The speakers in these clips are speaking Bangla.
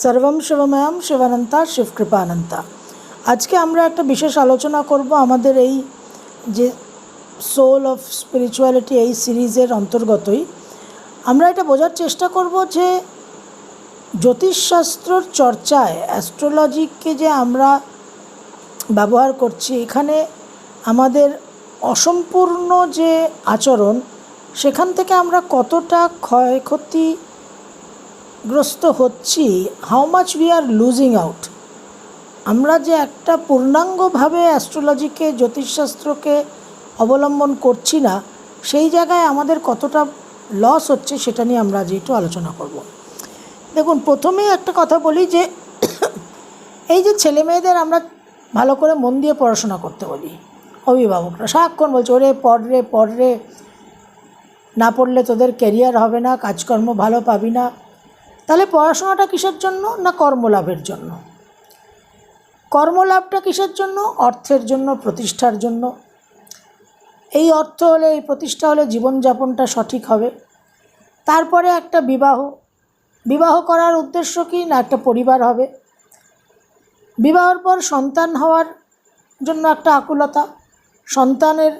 सर्वम शिवमयम शिवानंता शिवकृपानंता। আজকে আমরা একটা বিশেষ আলোচনা করব আমাদের এই যে সোল অফ স্পিরিচুয়ালিটি এই সিরিজের অন্তর্গতই। আমরা এটা বোঝার চেষ্টা করব যে জ্যোতিষশাস্ত্রর চর্চায় অ্যাস্ট্রোলজিকে যে আমরা ব্যবহার করছি, এখানে আমাদের অসম্পূর্ণ যে আচরণ সেখান থেকে আমরা কতটা ক্ষয়ক্ষতিগ্রস্ত হচ্ছি, how much we are losing out. আমরা যে একটা পূর্ণাঙ্গভাবে অ্যাস্ট্রোলজিকে জ্যোতিষশাস্ত্রকে অবলম্বন করছি না, সেই জায়গায় আমাদের কতটা লস হচ্ছে সেটা নিয়ে আমরা আজ একটু আলোচনা করব। দেখুন, প্রথমেই একটা কথা বলি যে এই যে ছেলে মেয়েদের আমরা ভালো করে মন দিয়ে পড়াশোনা করতে বলি, অভিভাবকরা সারাক্ষণ বলছে ওরে পড় রে, না পড়লে তোদের ক্যারিয়ার হবে না, কাজকর্ম ভালো পাবি না। তাহলে পড়াশোনাটা কিসের জন্য? না কর্মলাভের জন্য। কর্মলাভটা কিসের জন্য? অর্থের জন্য, প্রতিষ্ঠার জন্য। এই অর্থ হলে, এই প্রতিষ্ঠা হলে জীবনযাপনটা সঠিক হবে। তারপরে একটা বিবাহ করার উদ্দেশ্য কি? না একটা পরিবার হবে। বিবাহের পর সন্তান হওয়ার জন্য একটা আকুলতা। সন্তানের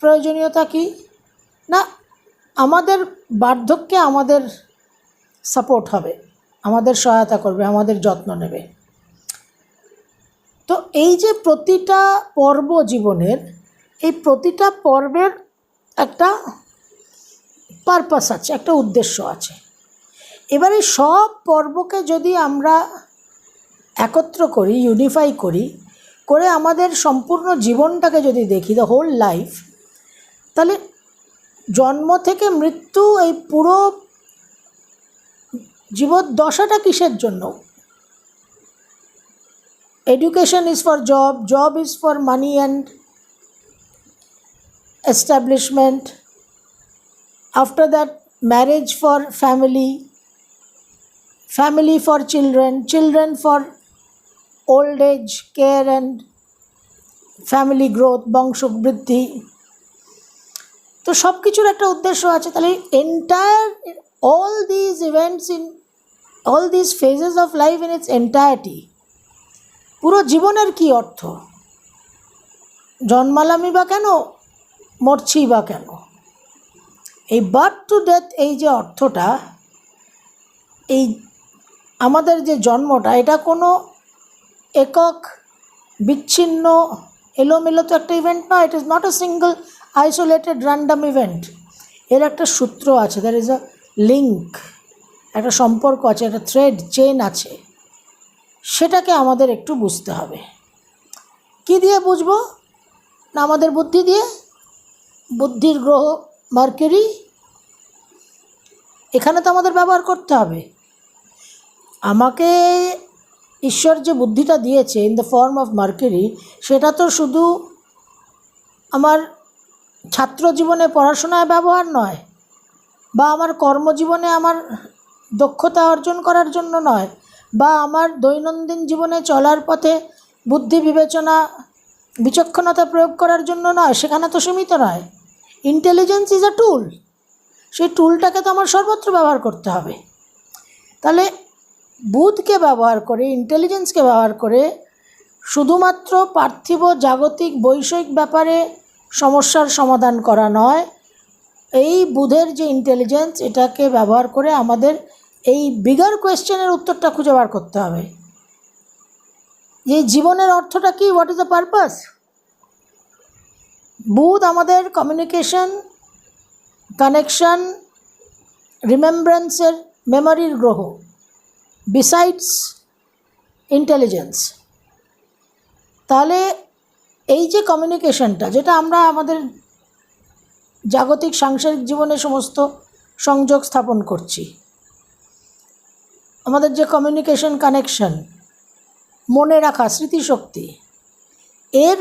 প্রয়োজনীয়তা কি? না আমাদের বার্ধক্যে আমাদের সাপোর্ট হবে, আমাদের সহায়তা করবে, আমাদের যত্ন নেবে। তো এই যে প্রতিটা পর্ব জীবনের, এই প্রতিটা পর্বের একটা পারপাস আছে, একটা উদ্দেশ্য আছে। এবারে সব পর্বকে যদি আমরা একত্র করি, ইউনিফাই করে আমাদের সম্পূর্ণ জীবনটাকে যদি দেখি, দ্য হোল লাইফ, তাহলে জন্ম থেকে মৃত্যু এই পুরো জীবদ্দশাটা কিসের জন্য? Education is for job, job is for money and establishment, after that marriage for family, family for children, children for old age care and family growth, বংশবৃদ্ধি। তো সব কিছুর একটা উদ্দেশ্য আছে। তাহলে entire all these events in all these phases of life in its entirety, পুরো জীবনের কি অর্থ? জন্মালামই বা কেন, মরছি বা কেন? এই বার্থ টু ডেথ, এই যে অর্থটা, এই আমাদের যে জন্মটা, এটা কোনো একক বিচ্ছিন্ন এলোমেলো তো একটা ইভেন্ট না। It is not a single isolated random event. এর একটা সূত্র আছে, দ্যার ইজ আ লিঙ্ক, একটা সম্পর্ক আছে, একটা থ্রেড চেন আছে। সেটাকে আমাদের একটু বুঝতে হবে। কি দিয়ে বুঝবো? না আমাদের বুদ্ধি দিয়ে। বুদ্ধির গ্রহ মার্কিউরি, এখানে তো আমাদের ব্যবহার করতে হবে। আমাকে ঈশ্বর যে বুদ্ধিটা দিয়েছে in the form of mercury, সেটা তো শুধু আমার ছাত্র জীবনে পড়াশোনায় ব্যবহার নয়, বা আমার কর্মজীবনে আমার দক্ষতা অর্জন করার জন্য নয়, বা আমার দৈনন্দিন জীবনে চলার পথে বুদ্ধি বিবেচনা বিচক্ষণতা প্রয়োগ করার জন্য নয়, সেখানে তো সীমিত নয়। ইন্টেলিজেন্স ইজ আ টুল, সেই টুলটাকে তো আমার সর্বত্র ব্যবহার করতে হবে। তাহলে বুধকে ব্যবহার করে, ইন্টেলিজেন্সকে ব্যবহার করে শুধুমাত্র পার্থিব জাগতিক বৈষয়িক ব্যাপারে সমস্যার সমাধান করা নয়, এই বুধের যে ইন্টেলিজেন্স, এটাকে ব্যবহার করে আমাদের এই বিগার কোয়েশ্চেনের উত্তরটা খুঁজে বার করতে হবে। এই জীবনের অর্থটা কি? What is the purpose? বুধ আমাদের কমিউনিকেশন, কানেকশন, রিমেম্ব্রেন্সের, মেমোরির গ্রহ, বিসাইডস ইন্টেলিজেন্স। তাহলে এই যে কমিউনিকেশনটা, যেটা আমরা আমাদের জাগতিক সাংসারিক জীবনে সমস্ত সংযোগ স্থাপন করছি, আমাদের যে কমিউনিকেশন, কানেকশন, মনে রাখা, স্মৃতিশক্তি, এর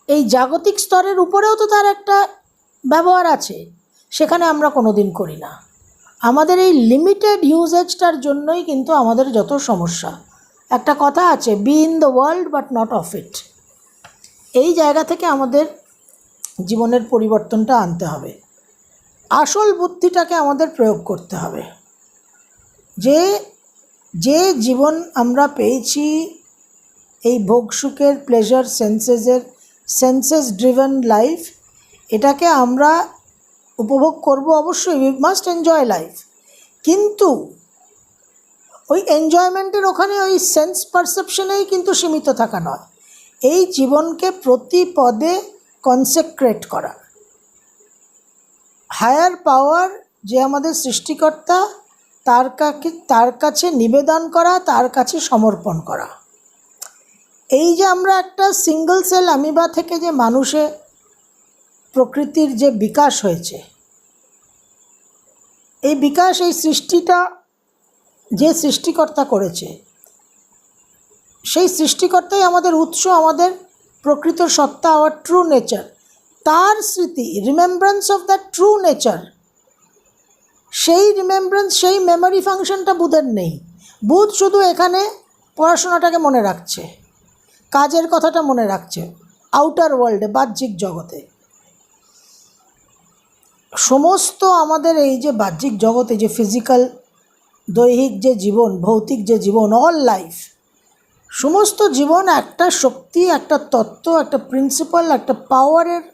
এই জাগতিক স্তরের উপরেও তো তার একটা ব্যবহার আছে, সেখানে আমরা কোনো দিন করি না। আমাদের এই লিমিটেড ইউজেজটার জন্যই কিন্তু আমাদের যত সমস্যা। একটা কথা আছে, be in the world but not of it. এই জায়গা থেকে আমাদের জীবনের পরিবর্তনটা আনতে হবে। আসল বুদ্ধিটাকে আমাদের প্রয়োগ করতে হবে, যে যে জীবন আমরা পেয়েছি এই ভোগসুখের প্লেজার সেন্সেস ড্রিভেন লাইফ, এটাকে আমরা উপভোগ করব অবশ্যই, উই মাস্ট এনজয় লাইফ। কিন্তু ওই এনজয়মেন্টের ওখানে ওই সেন্স পারসেপশনেই কিন্তু সীমিত থাকা নয়, এই জীবনকে প্রতি পদে কনসেক্রেট করা, হায়ার পাওয়ার যে আমাদের সৃষ্টিকর্তা তার কাছে নিবেদন করা, তার কাছে সমর্পণ করা। এই যে আমরা একটা সিঙ্গল সেল অ্যামিবা থেকে যে মানুষে প্রকৃতির যে বিকাশ হয়েছে, এই বিকাশ, এই সৃষ্টিটা যে সৃষ্টিকর্তা করেছে, সেই সৃষ্টিকর্তাই আমাদের উৎস, আমাদের প্রকৃত সত্তা, আওয়ার ট্রু নেচার। তার স্মৃতি, রিমেম্ব্রেন্স অফ দ্যাট ট্রু নেচার, সেই রিমেম্ব্রেন্স, সেই মেমোরি ফাংশনটা বুধের নেই। বুধ শুধু এখানে পড়াশোনাটাকে মনে রাখছে, কাজের কথাটা মনে রাখছে, আউটার ওয়ার্ল্ডে, বাহ্যিক জগতে। সমস্ত আমাদের এই যে বাহ্যিক জগতে, যে ফিজিক্যাল দৈহিক যে জীবন, ভৌতিক যে জীবন, অল লাইফ, সমস্ত জীবন একটা শক্তি, একটা তত্ত্ব, একটা প্রিন্সিপাল, একটা পাওয়ারের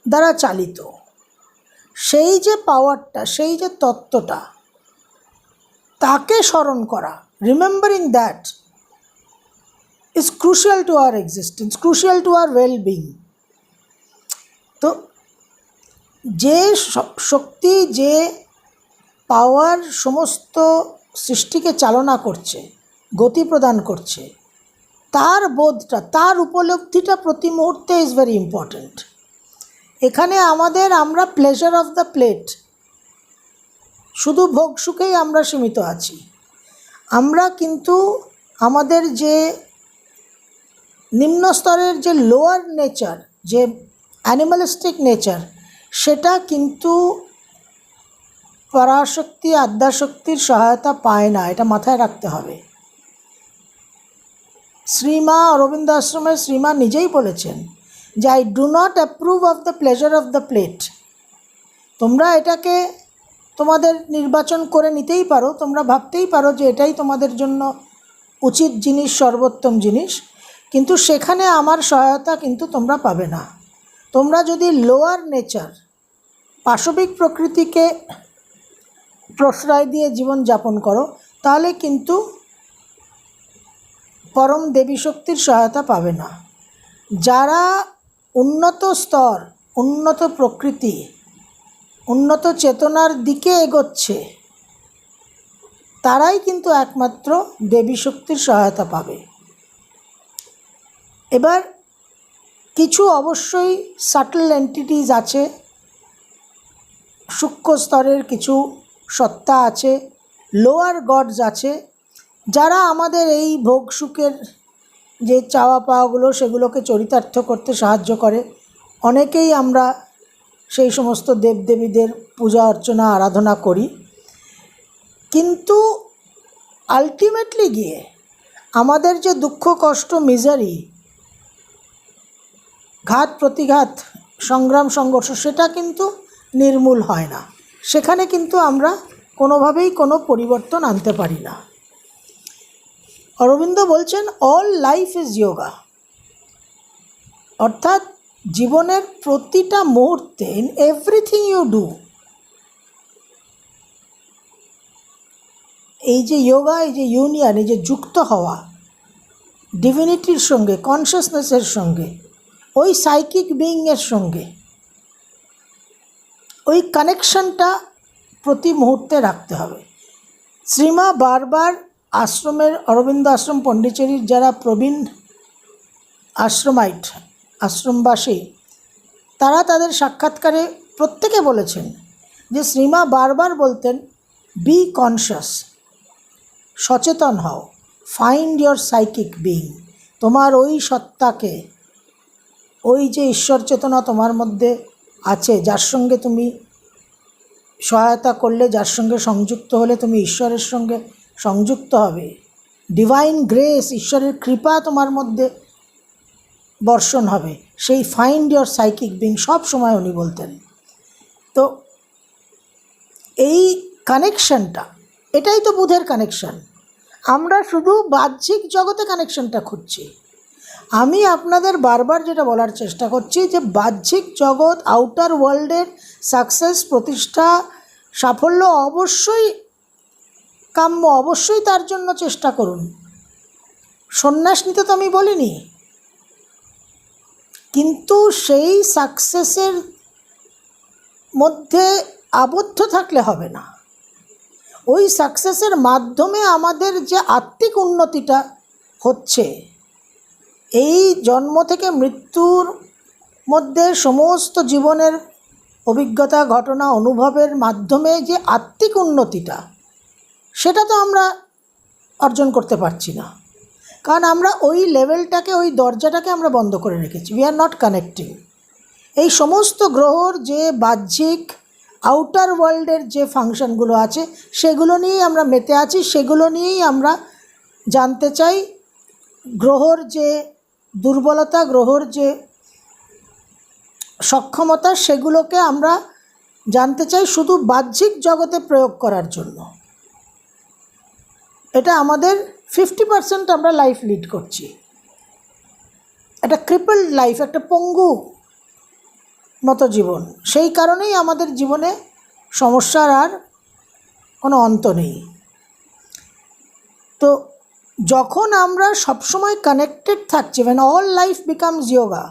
দ্বারা চালিত। সেই যে পাওয়ারটা, সেই যে তত্ত্বটা, তাকে স্মরণ করা, remembering that is crucial to our existence, crucial to our wellbeing. তো যে শক্তি, যে পাওয়ার সমস্ত সৃষ্টিকে চালনা করছে, গতি প্রদান করছে, তার বোধটা, তার উপলব্ধিটা প্রতি মুহূর্তে ইজ ভেরি ইম্পর্ট্যান্ট। এখানে আমরা প্লেজার অফ দ্য প্লেট, শুধু ভোগ সুখেই আমরা সীমিত আছি। আমরা কিন্তু আমাদের যে নিম্ন স্তরের যে লোয়ার নেচার, যে অ্যানিমালিস্টিক নেচার, সেটা কিন্তু পরাশক্তি, আদ্যাশক্তির সহায়তা পায় না, এটা মাথায় রাখতে হবে। শ্রীমা অরবিন্দ আশ্রমের শ্রীমা নিজেই বলেছেন যে I do not approve of the pleasure of the plate. তোমরা এটাকে তোমাদের নির্বাচন করে নিতেই পারো, তোমরা ভাবতেই পারো যে এটাই তোমাদের জন্য উচিত জিনিস, সর্বোত্তম জিনিস, কিন্তু সেখানে আমার সহায়তা কিন্তু তোমরা পাবে না। তোমরা যদি লোয়ার নেচার, পাশবিক প্রকৃতিকে প্রশ্রয় দিয়ে জীবন যাপন করো, তাহলে কিন্তু পরম দেবী শক্তির সহায়তা পাবে না। যারা উন্নত স্তর, উন্নত প্রকৃতি, উন্নত চেতনার দিকে এগোচ্ছে, তারাই কিন্তু একমাত্র দেবী শক্তির সহায়তা পাবে। এবার কিছু অবশ্যই সাটল এন্টিটিস আছে, সূক্ষ্ম স্তরের কিছু সত্তা আছে, লোয়ার গডস আছে, যারা আমাদের এই ভোগ সুখের যে চাওয়া পাওয়াগুলো, সেগুলোকে চরিতার্থ করতে সাহায্য করে। অনেকেই আমরা সেই সমস্ত দেবদেবীদের পূজা অর্চনা, আরাধনা করি, কিন্তু আলটিমেটলি গিয়ে আমাদের যে দুঃখ, কষ্ট, মিজারি, ঘাত প্রতিঘাত, সংগ্রাম, সংঘর্ষ, সেটা কিন্তু নির্মূল হয় না। সেখানে কিন্তু আমরা কোনোভাবেই কোনো পরিবর্তন আনতে পারি না। অরবিন্দ বলছেন অল লাইফ ইজ যোগা, অর্থাৎ জীবনের প্রতিটা মুহূর্তে, ইন এভরিথিং ইউ ডু, এই যে যোগা, এই যে ইউনিয়ন, এই যে যুক্ত হওয়া ডিভিনিটির সঙ্গে, কনসিয়াসনেসের সঙ্গে, ওই সাইকিক বিইংয়ের সঙ্গে, ওই কানেকশনটা প্রতি মুহূর্তে রাখতে হবে। শ্রীমা বারবার আশ্রমের, অরবিন্দ আশ্রম পণ্ডিচেরির যারা প্রবীণ আশ্রমাইট, আশ্রমবাসী, তারা তাদের সাক্ষাৎকারে প্রত্যেকে বলেছেন যে শ্রীমা বারবার বলতেন, বি কনশাস, সচেতন হও, ফাইন্ড ইয়োর সাইকিক বিইং, তোমার ওই সত্তাকে, ওই যে ঈশ্বর চেতনা তোমার মধ্যে আছে, যার সঙ্গে তুমি সহায়তা করলে, যার সঙ্গে সংযুক্ত হলে তুমি ঈশ্বরের সঙ্গে সংযুক্ত হবে, ডিভাইন গ্রেস, ঈশ্বরের কৃপা তোমার মধ্যে বর্ষণ হবে, সেই ফাইন্ড ইয়োর সাইকিক বিইং সব সময় উনি বলতেন। তো এই কানেকশনটা, এটাই তো বুধের কানেকশন। আমরা শুধু বাহ্যিক জগতে কানেকশনটা খুঁজছি। আমি আপনাদের বারবার যেটা বলার চেষ্টা করছি যে বাহ্যিক জগৎ, আউটার ওয়ার্ল্ডের সাকসেস, প্রতিষ্ঠা, সাফল্য অবশ্যই কাম্য, অবশ্যই তার জন্য চেষ্টা করুন। সন্ন্যাস নিতে তো আমি বলিনি, কিন্তু সেই সাকসেসের মধ্যে আবদ্ধ থাকলে হবে না। ওই সাকসেসের মাধ্যমে আমাদের যে আত্মিক উন্নতিটা হচ্ছে, এই জন্ম থেকে মৃত্যুর মধ্যে সমস্ত জীবনের অভিজ্ঞতা, ঘটনা, অনুভবের মাধ্যমে যে আত্মিক উন্নতিটা, সেটা তো আমরা অর্জন করতে পারছি না, কারণ আমরা ওই লেভেলটাকে, ওই দরজাটাকে আমরা বন্ধ করে রেখেছি। We are not connecting. এই সমস্ত গ্রহর যে বাহ্যিক আউটার ওয়ার্ল্ডের যে ফাংশনগুলো আছে, সেগুলো নিয়েই আমরা মেতে আছি, সেগুলো নিয়েই আমরা জানতে চাই। গ্রহর যে দুর্বলতা, গ্রহর যে সক্ষমতা, সেগুলোকে আমরা জানতে চাই শুধু বাহ্যিক জগতে প্রয়োগ করার জন্য। এটা আমাদের 50% আমরা লাইফ লিড করছি, একটা ক্রিপলড লাইফ, একটা পঙ্গু মতো জীবন। সেই কারণেই আমাদের জীবনে সমস্যার আর কোনো অন্ত নেই। তো যখন আমরা সবসময় কানেক্টেড থাকছি, when all life becomes yoga,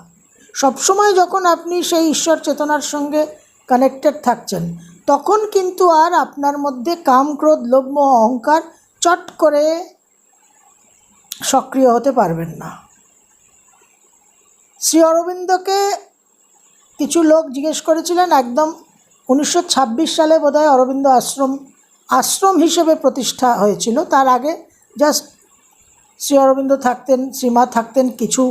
সবসময় যখন আপনি সেই ঈশ্বর চেতনার সঙ্গে কানেক্টেড থাকছেন, তখন কিন্তু আর আপনার মধ্যে কাম, ক্রোধ, লোভ, মোহ, অহংকার চট করে সক্রিয় হতে পারবেন না। শ্রী অরবিন্দকে কিছু লোক জিজ্ঞেস করেছিলেন, একদম 1926 সালে বোধহয় অরবিন্দ আশ্রম হিসেবে প্রতিষ্ঠা হয়েছিল। তার আগে জাস্ট শ্রী অরবিন্দ থাকতেন, শ্রীমা থাকতেন, কিছু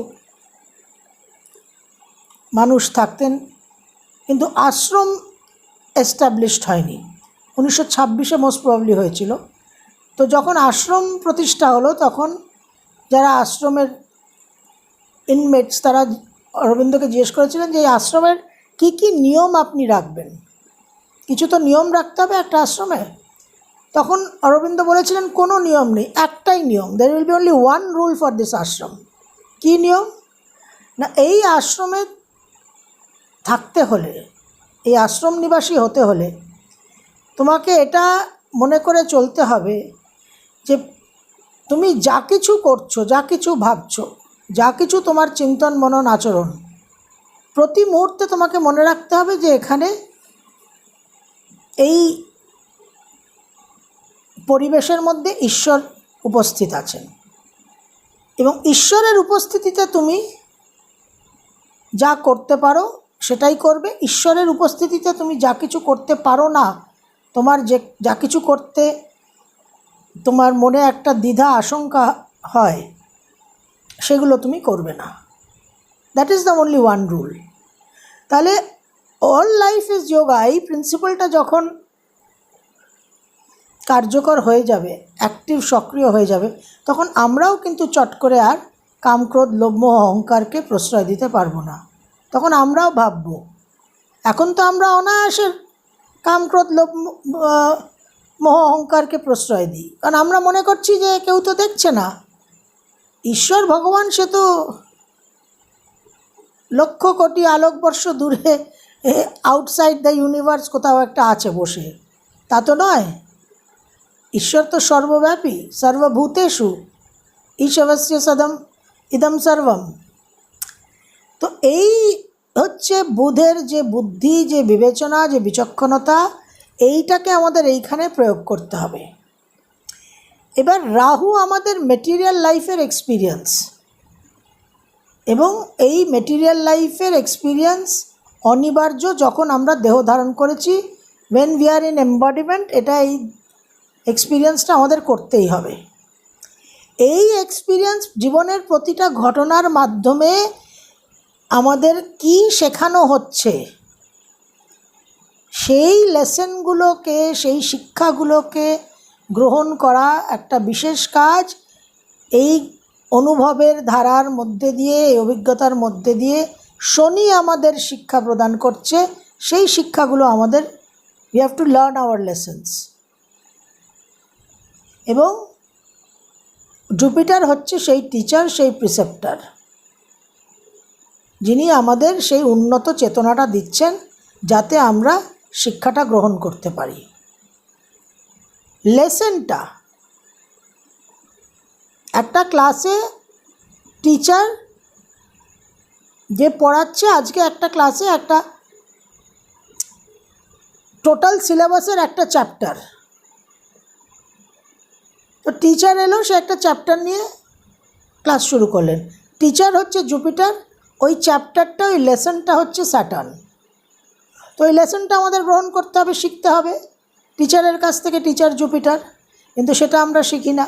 মানুষ থাকতেন, কিন্তু আশ্রম এস্টাবলিশড হয়নি। 1926-এ মোস্ট প্রবাবলি হয়েছিল। তো যখন আশ্রম প্রতিষ্ঠা হলো, তখন যারা আশ্রমের ইনমেটস, তারা অরবিন্দকে জিজ্ঞেস করেছিলেন যে এই আশ্রমের কী কী নিয়ম আপনি রাখবেন, কিছু তো নিয়ম রাখতে হবে একটা আশ্রমে। তখন অরবিন্দ বলেছিলেন কোনো নিয়ম নেই, একটাই নিয়ম, there will be only one rule for this ashram। কী নিয়ম না, এই আশ্রমে থাকতে হলে, এই আশ্রম নিবাসী হতে হলে তোমাকে এটা মনে করে চলতে হবে যে তুমি যা কিছু করছো, যা কিছু ভাবছো, যা কিছু তোমার চিন্তন, মনন, আচরণ, প্রতি মুহূর্তে তোমাকে মনে রাখতে হবে যে এখানে এই পরিবেশের মধ্যে ঈশ্বর উপস্থিত আছেন, এবং ঈশ্বরের উপস্থিতিতে তুমি যা করতে পারো সেটাই করবে। ঈশ্বরের উপস্থিতিতে তুমি যা কিছু করতে পারো না, তোমার যা কিছু করতে তোমার মনে একটা দ্বিধা, আশঙ্কা হয়, সেগুলো তুমি করবে না। That is the only one rule. তাহলে অল লাইফ ইজ যোগা, এই প্রিন্সিপালটা যখন কার্যকর হয়ে যাবে, অ্যাক্টিভ, সক্রিয় হয়ে যাবে, তখন আমরাও কিন্তু চট করে আর কাম, ক্রোধ, লোভ, মোহ, অহংকারকে প্রশ্রয় দিতে পারবো না। তখন আমরাও ভাববো, এখন তো আমরা অনায়াসে কাম, ক্রোধ, লোভ, মোহ, অহংকারকে প্রশ্রয় দিই, কারণ আমরা মনে করছি যে কেউ তো দেখছে না, ঈশ্বর ভগবান সে তো লক্ষ কোটি আলোকবর্ষ দূরে, আউটসাইড দ্য ইউনিভার্স কোথাও একটা আছে বসে, তা তো নয়। ঈশ্বর তো সর্বব্যাপী, সর্বভূতেষু ঈশবস্য সদম ইদম সর্বম। তো এই হচ্ছে বুধের যে বুদ্ধি, যে বিবেচনা, যে বিচক্ষণতা, এইটাকে আমাদের এইখানে প্রয়োগ করতে হবে। এবার রাহু আমাদের মেটেরিয়াল লাইফের এক্সপিরিয়েন্স, এবং এই মেটেরিয়াল লাইফের এক্সপিরিয়েন্স অনিবার্য যখন আমরা দেহ ধারণ করেছি, when we are in embodiment, এটা এই এক্সপিরিয়েন্সটা আমাদের করতেই হবে। এই এক্সপিরিয়েন্স জীবনের প্রতিটা ঘটনার মাধ্যমে আমাদের কি শেখানো হচ্ছে, সেই লেসনগুলোকে, সেই শিক্ষাগুলোকে গ্রহণ করা একটা বিশেষ কাজ। এই অনুভবের ধারার মধ্যে দিয়ে, এই অভিজ্ঞতার মধ্যে দিয়ে শনি আমাদের শিক্ষা প্রদান করছে। সেই শিক্ষাগুলো আমাদের, we have to learn our lessons। এবং জুপিটার হচ্ছে সেই টিচার, সেই প্রিসেপ্টার, যিনি আমাদের সেই উন্নত চেতনাটা দিচ্ছেন যাতে আমরা শিক্ষাটা গ্রহণ করতে পারি। লেসনটা একটা ক্লাসে টিচার যে পড়াচ্ছে, আজকে একটা ক্লাসে একটা টোটাল সিলেবাসের একটা চ্যাপ্টার, তো টিচার এলো, সে একটা চ্যাপ্টার নিয়ে ক্লাস শুরু করলেন। টিচার হচ্ছে জুপিটার, ওই চ্যাপ্টারটা, ওই লেসনটা হচ্ছে স্যাটার্ন। তো ওই লেসনটা আমাদের গ্রহণ করতে হবে, শিখতে হবে টিচারের কাছ থেকে, টিচার জুপিটার, কিন্তু সেটা আমরা শিখি না।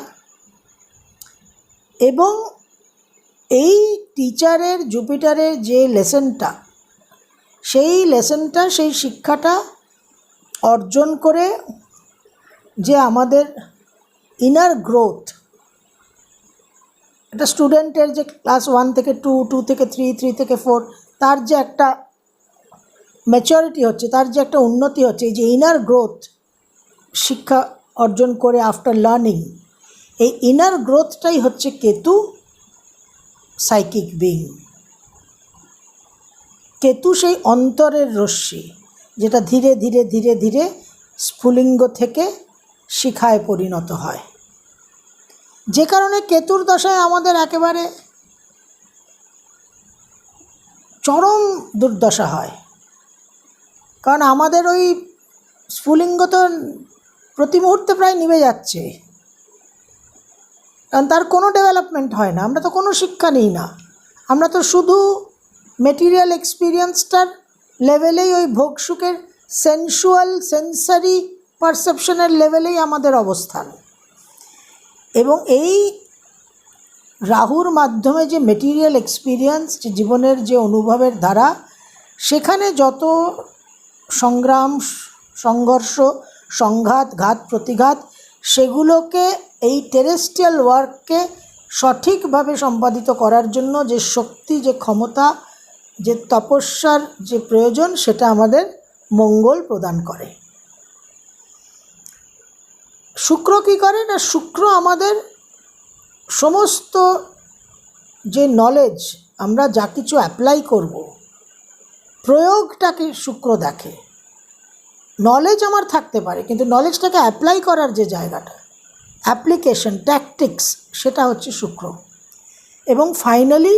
এবং এই টিচারের, জুপিটারের যে লেসনটা, সেই লেসনটা, সেই শিক্ষাটা অর্জন করে যে আমাদের ইনার গ্রোথ, একটা স্টুডেন্টের যে ক্লাস 1 থেকে 2, 2 থেকে 3, 3 থেকে 4, তার যে একটা ম্যাচুরিটি হচ্ছে, তার যে একটা উন্নতি হচ্ছে, এই যে ইনার গ্রোথ শিক্ষা অর্জন করে আফটার লার্নিং, এই ইনার গ্রোথটাই হচ্ছে কেতু সাইকিক বিং। কেতু সেই অন্তরের রশ্মি, যেটা ধীরে ধীরে ধীরে ধীরে স্ফুলিঙ্গ থেকে শিখায় পরিণত হয়, যে কারণে কেতুর দশায় আমাদের একেবারে চরম দুর্দশা হয়। কারণ আমাদের ওই স্ফুলিঙ্গ তো প্রতি মুহূর্তে প্রায় নিভে যাচ্ছে, কারণ তার কোনো ডেভেলপমেন্ট হয় না। আমরা তো কোনো শিক্ষা নিই না, আমরা তো শুধু মেটেরিয়াল এক্সপিরিয়েন্সটার লেভেলেই, ওই ভোগ সুখের সেন্সুয়াল সেন্সারি পারসেপশনের লেভেলেই আমাদের অবস্থান। এবং এই রাহুর মাধ্যমে যে মেটেরিয়াল এক্সপিরিয়েন্স, যে জীবনের যে অনুভবের ধারা, সেখানে যত সংগ্রাম, সংঘর্ষ, সংঘাত, ঘাত প্রতিঘাত, সেগুলোকে এই টেরেস্ট্রিয়াল ওয়ার্ককে সঠিকভাবে সম্পাদিত করার জন্য যে শক্তি, যে ক্ষমতা, যে তপস্যার যে প্রয়োজন, সেটা আমাদের মঙ্গল প্রদান করে। শুক্র কী করে না, শুক্র আমাদের সমস্ত যে নলেজ, আমরা যা কিছু অ্যাপ্লাই করব, প্রয়োগটাকে শুক্র দেখে। নলেজ আমার থাকতে পারে, কিন্তু নলেজটাকে অ্যাপ্লাই করার যে জায়গাটা, অ্যাপ্লিকেশন, ট্যাকটিক্স, সেটা হচ্ছে শুক্র। এবং ফাইনালি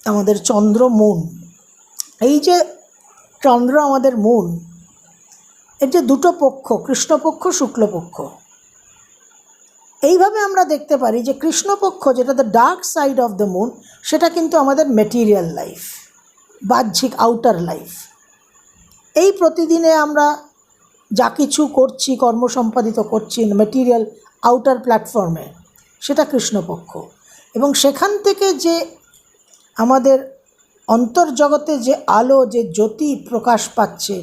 আমাদের চন্দ্র, মুন, এই যে চন্দ্র আমাদের মুন, এর যে দুটো পক্ষ, কৃষ্ণপক্ষ, শুক্লপক্ষ, এইভাবে আমরা দেখতে পারি যে কৃষ্ণপক্ষ, যেটা the dark side of the moon, সেটা কিন্তু আমাদের মেটেরিয়াল লাইফ, বাহ্যিক আউটার লাইফ। এই প্রতিদিনে আমরা যা কিছু করছি, কর্ম সম্পাদিত করছি মেটেরিয়াল আউটার প্ল্যাটফর্মে, সেটা কৃষ্ণপক্ষ। এবং সেখান থেকে যে আমাদের অন্তর্জগতে যে আলো, যে জ্যোতি প্রকাশ পাচ্ছে,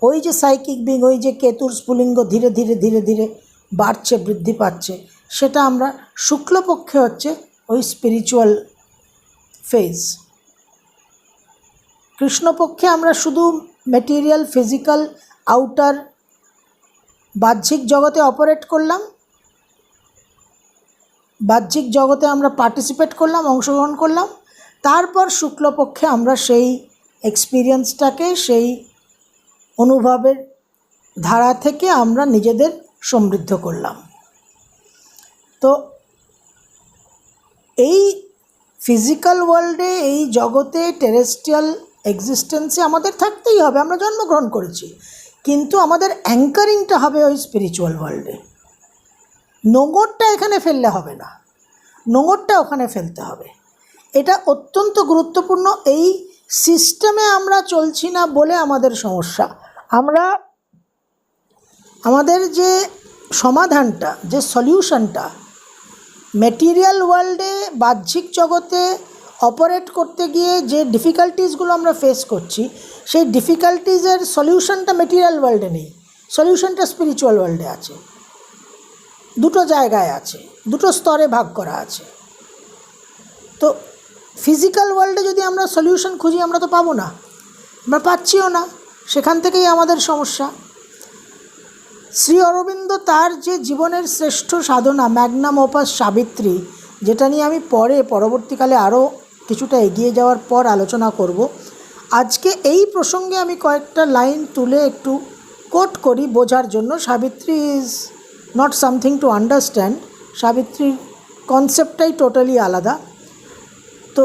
ওই যে সাইকিক বিং, ওই যে কেতুর স্ফুলিঙ্গ ধীরে ধীরে ধীরে ধীরে বাড়ছে, বৃদ্ধি পাচ্ছে, সেটা আমরা শুক্লপক্ষে হচ্ছে ওই স্পিরিচুয়াল ফেজ। কৃষ্ণপক্ষে আমরা শুধু মেটেরিয়াল, ফিজিক্যাল, আউটার, বাহ্যিক জগতে অপারেট করলাম, বাহ্যিক জগতে আমরা পার্টিসিপেট করলাম, অংশগ্রহণ করলাম। তারপর শুক্লপক্ষে আমরা সেই এক্সপিরিয়েন্সটাকে, সেই অনুভবের ধারা থেকে আমরা নিজেদের সমৃদ্ধ করলাম। তো এই ফিজিক্যাল ওয়ার্ল্ডে, এই জগতে, টেরেস্ট্রিয়াল এক্সিস্টেন্সে আমাদের থাকতেই হবে, আমরা জন্মগ্রহণ করেছি, কিন্তু আমাদের অ্যাঙ্কারিংটা হবে ওই স্পিরিচুয়াল ওয়ার্ল্ডে। নোঙরটা এখানে ফেললে হবে না, নোঙরটা ওখানে ফেলতে হবে। এটা অত্যন্ত গুরুত্বপূর্ণ। এই সিস্টেমে আমরা চলছি না বলে আমাদের সমস্যা। আমরা আমাদের যে সমাধানটা, যে সলিউশনটা, মেটেরিয়াল ওয়ার্ল্ডে, বাহ্যিক জগতে অপারেট করতে গিয়ে যে ডিফিকাল্টিসগুলো আমরা ফেস করছি, সেই ডিফিকাল্টিসের সলিউশনটা মেটেরিয়াল ওয়ার্ল্ডে নেই, সলিউশনটা স্পিরিচুয়াল ওয়ার্ল্ডে আছে। দুটো জায়গায় আছে, দুটো স্তরে ভাগ করা আছে। তো ফিজিক্যাল ওয়ার্ল্ডে যদি আমরা সলিউশন খুঁজি, আমরা তো পাবো না, আমরা পাচ্ছিও না, সেখান থেকেই আমাদের সমস্যা। শ্রী অরবিন্দ তার যে জীবনের শ্রেষ্ঠ সাধনা, ম্যাগনাম ওপাস সাবিত্রী, যেটা নিয়ে আমি পরবর্তীকালে আরও কিছুটা এগিয়ে যাওয়ার পর আলোচনা করব। আজকে এই প্রসঙ্গে আমি কয়েকটা লাইন তুলে একটু কোট করি বোঝার জন্য। Savitri is not something to understand, সাবিত্রীর কনসেপ্টটাই টোটালি আলাদা। তো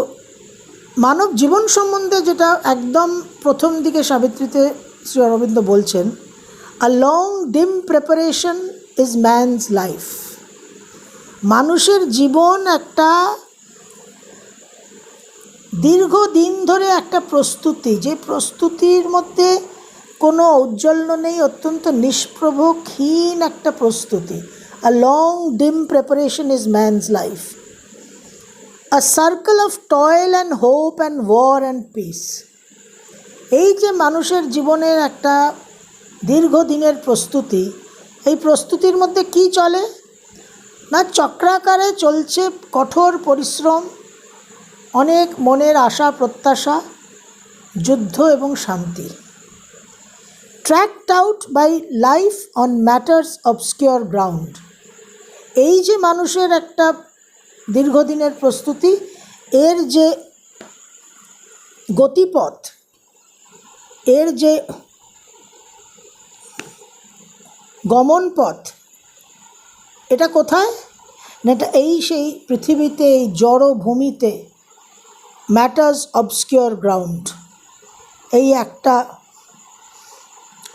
মানব জীবন সম্বন্ধে যেটা একদম প্রথম দিকে সাবিত্রীতে শ্রী অরবিন্দ বলছেন, আ long dim preparation is man's life. মানুষের জীবন একটা দীর্ঘদিন ধরে একটা প্রস্তুতি, যে প্রস্তুতির মধ্যে কোনো ঔজ্জ্বল্য নেই, অত্যন্ত নিষ্প্রভ ক্ষীণ একটা প্রস্তুতি। A long dim preparation is man's life, a circle of toil and hope and war and peace. এই যে মানুষের জীবনের একটা দীর্ঘদিনের প্রস্তুতি, এই প্রস্তুতির মধ্যে কি চলে না, চক্রাকারে চলছে কঠোর পরিশ্রম, অনেক মনের আশা প্রত্যাশা, যুদ্ধ এবং শান্তি। Tracked out by life on matters obscure ground. এই যে মানুষের একটা দীর্ঘদিনের প্রস্তুতি, এর যে গতিপথ, এর যে গমনপথ, এটা কোথায় না, এটা এই সেই পৃথিবীতে, এই জড় ভূমিতে, ম্যাটার্স অবস্কিওর গ্রাউন্ড, এই একটা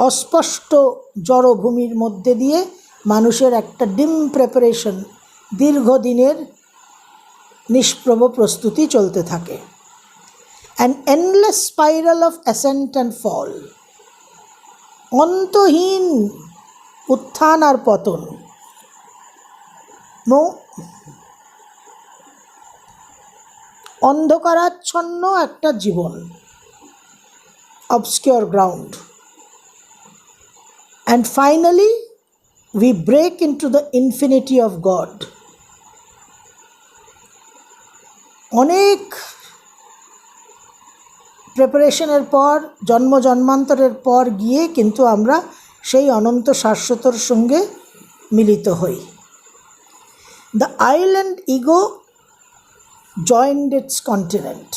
অস্পষ্ট জড়ভূমির মধ্যে দিয়ে মানুষের একটা ডিম প্রিপারেশন, দীর্ঘদিনের নিষ্প্রভ প্রস্তুতি চলতে থাকে। An endless spiral of ascent and fall, অন্তহীন উত্থান আর পতন, অন্ধকারাচ্ছন্ন একটা জীবন, obscure ground. And finally we break into the infinity of God. অনেক প্রিপারেশনের পর, জন্ম জন্মান্তরের পর গিয়ে কিন্তু আমরা সেই অনন্ত শাশ্বতর সঙ্গে মিলিত হই। The island ego joined it's continent.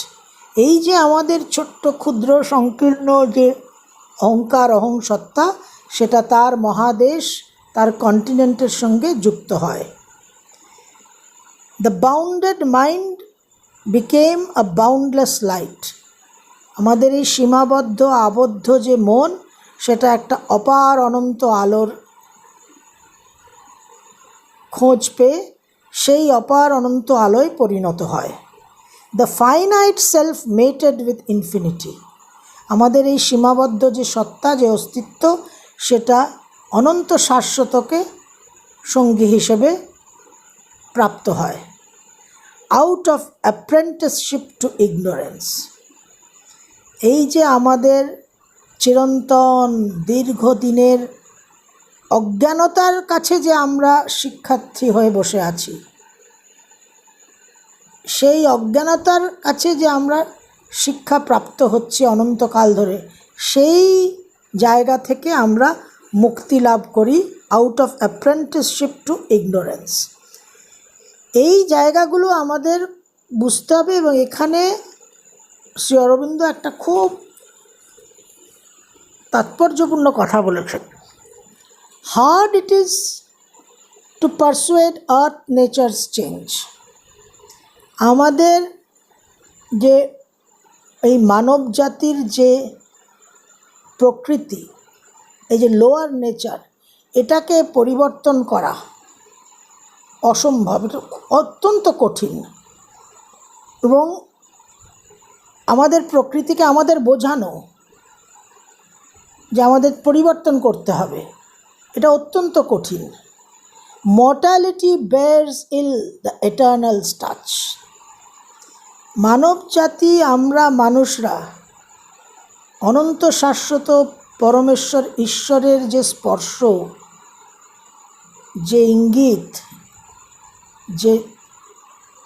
এই যে আমাদের ছোট্ট ক্ষুদ্র সংকীর্ণ যে অহংকার, অহংসত্তা, সেটা তার মহাদেশ, তার কন্টিনেন্টের সঙ্গে যুক্ত হয়। The bounded mind became a boundless light. আমাদের এই সীমাবদ্ধ আবদ্ধ যে মন, সেটা একটা অপার অনন্ত আলোর খোঁজ পেয়ে সেই অপার অনন্ত আলোয় পরিণত হয়। The finite self মেটেড with infinity. আমাদের এই সীমাবদ্ধ যে সত্তা, যে অস্তিত্ব, সেটা অনন্ত শাশ্বতকে সঙ্গী হিসেবে প্রাপ্ত হয়। Out of apprenticeship two ignorance. এই যে আমাদের চিরন্তন দীর্ঘদিনের অজ্ঞানতার কাছে যে আমরা শিক্ষার্থী হয়ে বসে আছি, সেই অজ্ঞানতার কাছে যে আমরা শিক্ষা প্রাপ্ত হচ্ছি অনন্তকাল ধরে, সেই জায়গা থেকে আমরা মুক্তি লাভ করি। Out of apprenticeship two ignorance. এই জায়গাগুলো আমাদের বুঝতে হবে। এবং এখানে শ্রী অরবিন্দ একটা খুব তাৎপর্যপূর্ণ কথা বলেছেন। Hard it is to persuade earth nature's change. আমাদের যে এই মানব জাতির যে প্রকৃতি, এই যে লোয়ার নেচার, এটাকে পরিবর্তন করা অসম্ভব, এটা অত্যন্ত কঠিন। এবং আমাদের প্রকৃতিকে আমাদের বোঝানো যে আমাদের পরিবর্তন করতে হবে, এটা অত্যন্ত কঠিন। Mortality bears ill the eternal touch. মানব জাতি, আমরা মানুষরা অনন্ত শাশ্বত পরমেশ্বর ঈশ্বরের যে স্পর্শ, যে ইঙ্গিত, যে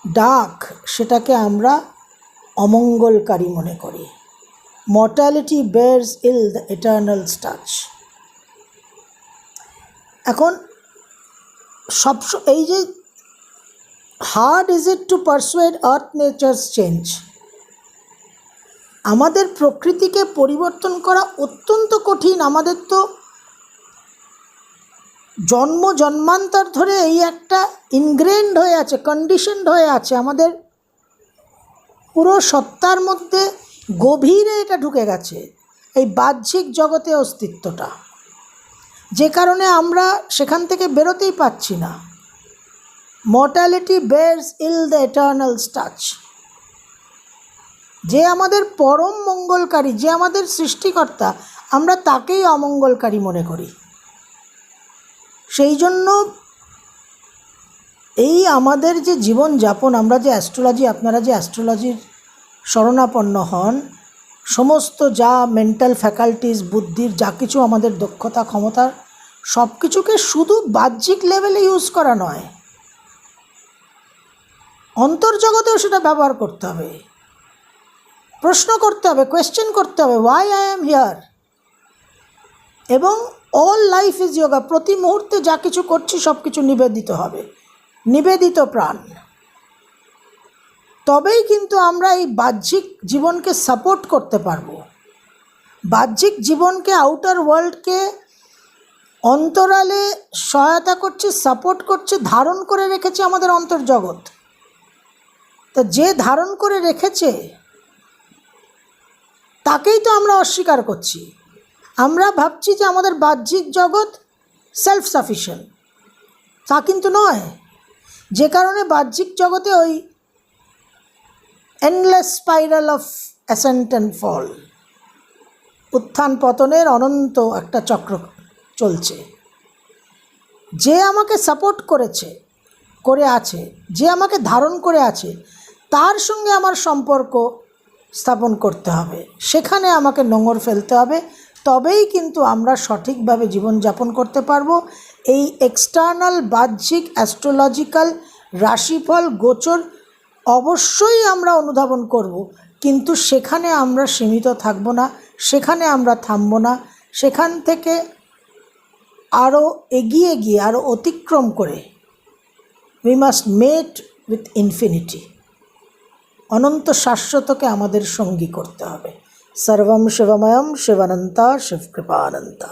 ডাক, সেটাকে আমরা অমঙ্গলকারী মনে করি। Mortality bears ill the eternal touch. এখন এই যে hard is it to persuade earth nature's change. আমাদের প্রকৃতিকে পরিবর্তন করা অত্যন্ত কঠিন। আমাদের তো জন্মান্তর ধরে এই একটা ইনগ্রেন্ড হয়ে আছে, কন্ডিশনড হয়ে আছে, আমাদের পুরো সত্তার মধ্যে গভীরে এটা ঢুকে গেছে, এই বাহ্যিক জগতে অস্তিত্বটা, যে কারণে আমরা সেখান থেকে বেরোতেই পারছি না। Mortality bears ill the eternal touch. যে আমাদের পরম মঙ্গলকারী, যে আমাদের সৃষ্টিকর্তা, আমরা তাকেই অমঙ্গলকারী মনে করি। সেই জন্য এই আমাদের যে জীবনযাপন, আমরা যে অ্যাস্ট্রোলজি, আপনারা যে অ্যাস্ট্রোলজির শরণাপন্ন হন, সমস্ত যা মেন্টাল ফ্যাকাল্টিস, বুদ্ধির যা কিছু আমাদের দক্ষতা ক্ষমতা, সব কিছুকে শুধু বাহ্যিক লেভেলে ইউজ করা নয়, অন্তর্জগতেও সেটা ব্যবহার করতে হবে। প্রশ্ন করতে হবে, কোয়েশ্চেন করতে হবে, ওয়াই আই অ্যাম হিয়ার। এবং অল লাইফ ইজ যোগা। প্রতি মুহূর্তে যা কিছু করছি সব কিছু নিবেদিত হবে, নিবেদিত প্রাণ। তবেই কিন্তু আমরা এই বাহ্যিক জীবনকে সাপোর্ট করতে পারবো। বাহ্যিক জীবনকে, আউটার ওয়ার্ল্ডকে অন্তরালে সহায়তা করছে, সাপোর্ট করছে, ধারণ করে রেখেছে আমাদের অন্তর্জগৎ। তা যে ধারণ করে রেখেছে তাকেই তো আমরা অস্বীকার করছি। আমরা ভাবছি যে আমাদের বাহ্যিক জগৎ সেলফ সাফিশিয়েন্ট, তা কিন্তু নয়। যে কারণে বাহ্যিক জগতে ওই endless spiral of ascent and fall, উত্থান পতনের অনন্ত একটা চক্র চলছে। যে আমাকে সাপোর্ট করে আছে, যে আমাকে ধারণ করে আছে, তার সঙ্গে আমার সম্পর্ক স্থাপন করতে হবে, সেখানে আমাকে নোঙর ফেলতে হবে। তবেই কিন্তু আমরা সঠিকভাবে জীবনযাপন করতে পারবো। এই এক্সটার্নাল বাহ্যিক অ্যাস্ট্রোলজিক্যাল রাশিফল গোচর অবশ্যই আমরা অনুধাবন করব, কিন্তু সেখানে আমরা সীমিত থাকব না, সেখানে আমরা থামব না। সেখান থেকে আরও এগিয়ে গিয়ে, আরও অতিক্রম করে we must mate with infinity. অনন্ত শাশ্বতকে আমাদের সঙ্গী করতে হবে। সর্বম শিবময়ম শিবানন্তা শিবকৃপানন্তা।